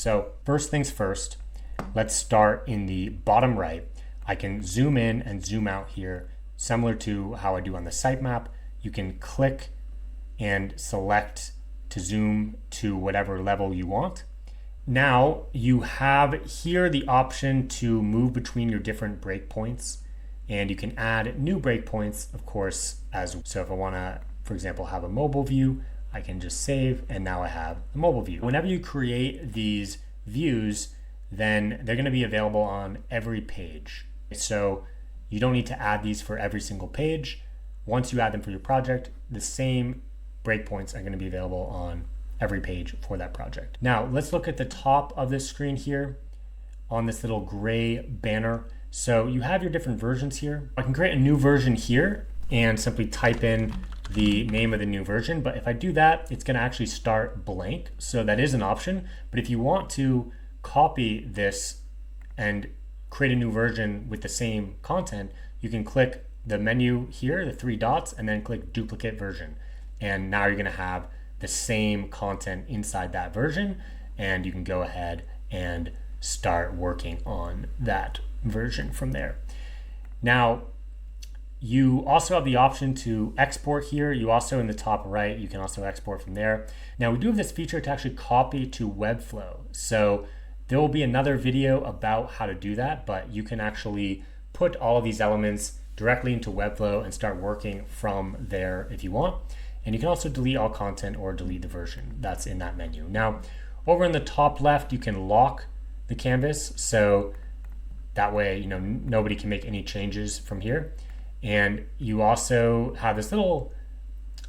So first things first, let's start in the bottom right. I can zoom in and zoom out here, similar to how I do on the sitemap. You can click and select to zoom to whatever level you want. Now you have here the option to move between your different breakpoints, and you can add new breakpoints, of course, so if I want to, for example, have a mobile view, I can just save, and now I have a mobile view. Whenever you create these views, then they're going to be available on every page. So you don't need to add these for every single page. Once you add them for your project, the same breakpoints are going to be available on every page for that project. Now let's look at the top of this screen here on this little gray banner. So you have your different versions here. I can create a new version here and simply type in the name of the new version. But if I do that, it's going to actually start blank. So that is an option. But if you want to copy this and create a new version with the same content, you can click the menu here, the three dots, and then click duplicate version. And now you're going to have the same content inside that version, and you can go ahead and start working on that version from there. Now, you also have the option to export here. You also, in the top right, you can also export from there. Now, we do have this feature to actually copy to Webflow. So there will be another video about how to do that, but you can actually put all of these elements directly into Webflow and start working from there if you want. And you can also delete all content or delete the version that's in that menu. Now, over in the top left, you can lock the canvas. So that way, nobody can make any changes from here. And you also have this little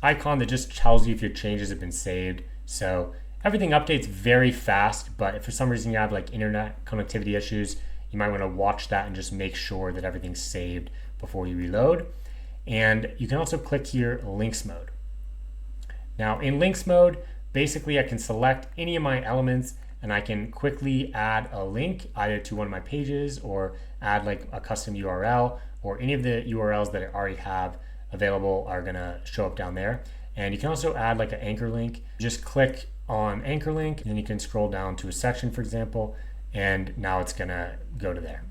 icon that just tells you if your changes have been saved. So everything updates very fast, but if for some reason you have like internet connectivity issues, you might want to watch that and just make sure that everything's saved before you reload. And you can also click here, links mode. Now in links mode, basically I can select any of my elements and I can quickly add a link either to one of my pages or add like a custom URL, or any of the URLs that I already have available are gonna show up down there. And you can also add like an anchor link. Just click on anchor link and then you can scroll down to a section, for example, and now it's gonna go to there.